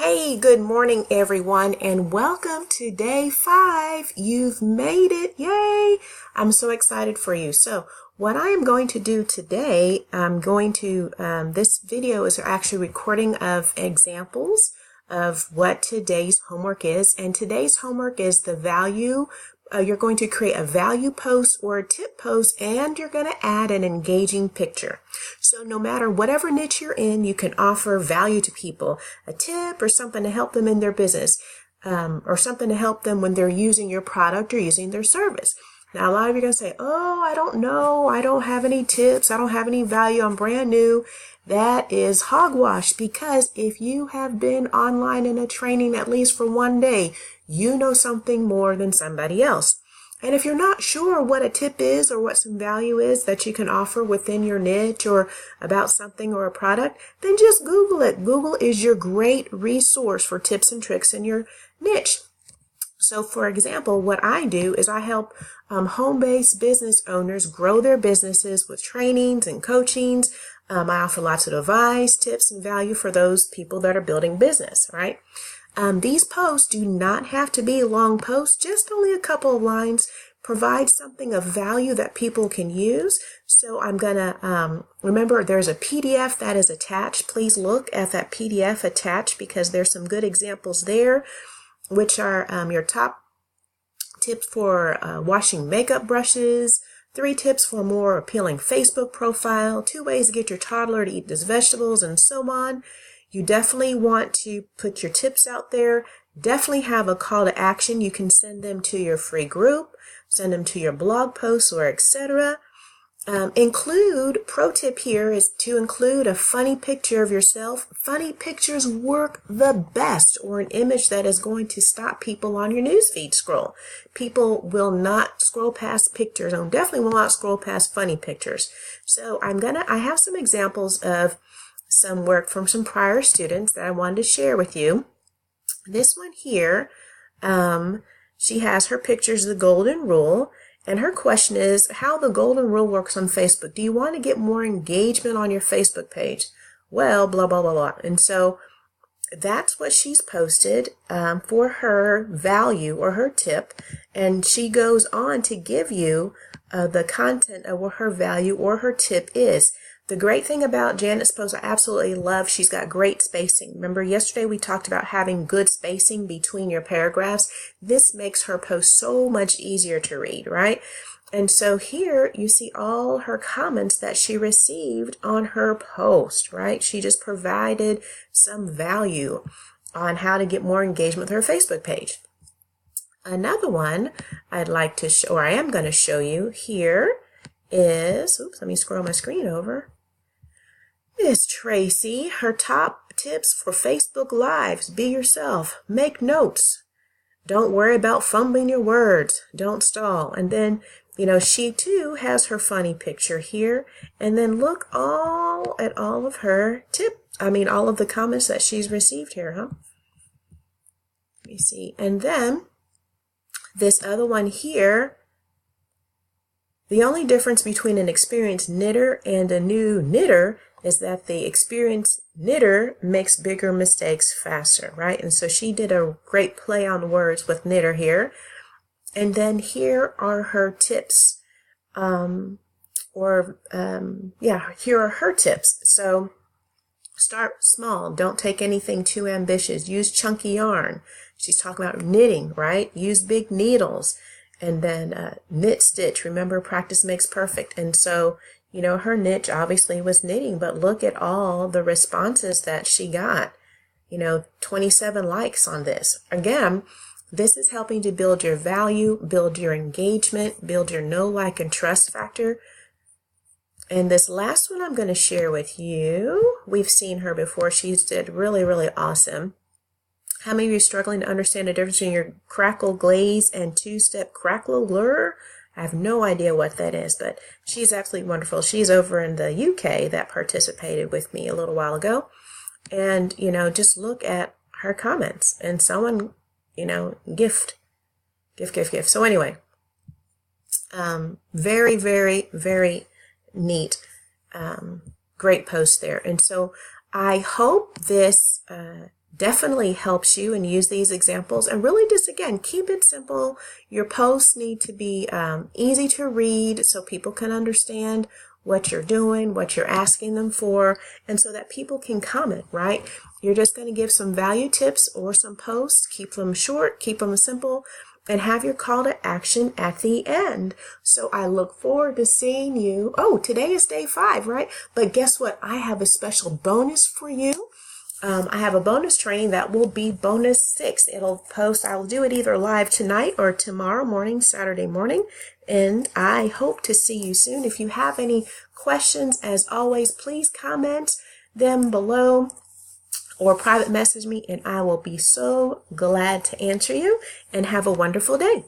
Hey, good morning, everyone, and welcome to day 5. You've made it. Yay! I'm so excited for you. So what I am going to do today, this video is actually recording of examples of what today's homework is. And today's homework is the value. You're going to create a value post or a tip post, and you're going to add an engaging picture. So no matter whatever niche you're in, you can offer value to people, a tip or something to help them in their business, or something to help them when they're using your product or using their service. Now, a lot of you are going to say, oh, I don't know. I don't have any tips. I don't have any value. I'm brand new. That is hogwash, because if you have been online in a training at least for one day, you know something more than somebody else. And if you're not sure what a tip is or what some value is that you can offer within your niche or about something or a product, then just Google it. Google is your great resource for tips and tricks in your niche. So for example, what I do is I help home-based business owners grow their businesses with trainings and coachings. I offer lots of advice, tips, and value for those people that are building business, right? These posts do not have to be long posts, just only a couple of lines. Provide something of value that people can use. So I'm gonna, remember there's a PDF that is attached. Please look at that PDF attached, because there's some good examples there, which are your top tips for washing makeup brushes, 3 tips for a more appealing Facebook profile, 2 ways to get your toddler to eat his vegetables, and so on. You definitely want to put your tips out there. Definitely have a call to action. You can send them to your free group, send them to your blog posts, or etc. Pro tip here is to include a funny picture of yourself. Funny pictures work the best, or an image that is going to stop people on your newsfeed scroll. People will not scroll past pictures, and definitely will not scroll past funny pictures. So I have some examples of some work from some prior students that I wanted to share with you. This one here, she has her pictures of the golden rule, and her question is how the golden rule works on Facebook. Do you want to get more engagement on your Facebook page? Well, blah, blah, blah, blah. And so that's what she's posted for her value or her tip, and she goes on to give you the content of what her value or her tip is. The great thing about Janet's post I absolutely love, she's got great spacing. Remember yesterday we talked about having good spacing between your paragraphs. This makes her post so much easier to read, right? And so here you see all her comments that she received on her post, right? She just provided some value on how to get more engagement with her Facebook page. Another one I'd like to show, or I am going to show you here is, oops, let me scroll my screen over. Miss Tracy, her top tips for Facebook Lives. Be yourself. Make notes. Don't worry about fumbling your words. Don't stall. And then, she too has her funny picture here. And then look at all of her all of the comments that she's received here, huh? Let me see. And then this other one here, the only difference between an experienced knitter and a new knitter is that the experienced knitter makes bigger mistakes faster, right? And so she did a great play on words with knitter here. And then here are her tips, here are her tips. So start small. Don't take anything too ambitious. Use chunky yarn. She's talking about knitting, right? Use big needles. And then knit stitch. Remember, practice makes perfect. And so, her niche obviously was knitting, but look at all the responses that she got. 27 likes on this. Again, this is helping to build your value, build your engagement, build your know, like, and trust factor. And this last one I'm going to share with you, we've seen her before. She's did really, really awesome. How many of you are struggling to understand the difference between your crackle glaze and two-step crackle lure? I have no idea what that is, but she's absolutely wonderful. She's over in the UK that participated with me a little while ago. And, just look at her comments. And someone, gift. So anyway, very, very, very neat, great post there. And so I hope this definitely helps you, and use these examples. And really just, again, keep it simple. Your posts need to be easy to read so people can understand what you're doing, what you're asking them for, and so that people can comment, right? You're just going to give some value tips or some posts. Keep them short, keep them simple, and have your call to action at the end. So I look forward to seeing you. Oh, today is day 5, right? But guess what? I have a special bonus for you. I have a bonus training that will be bonus 6. It'll post, I will do it either live tonight or tomorrow morning, Saturday morning. And I hope to see you soon. If you have any questions, as always, please comment them below or private message me, and I will be so glad to answer you. And have a wonderful day.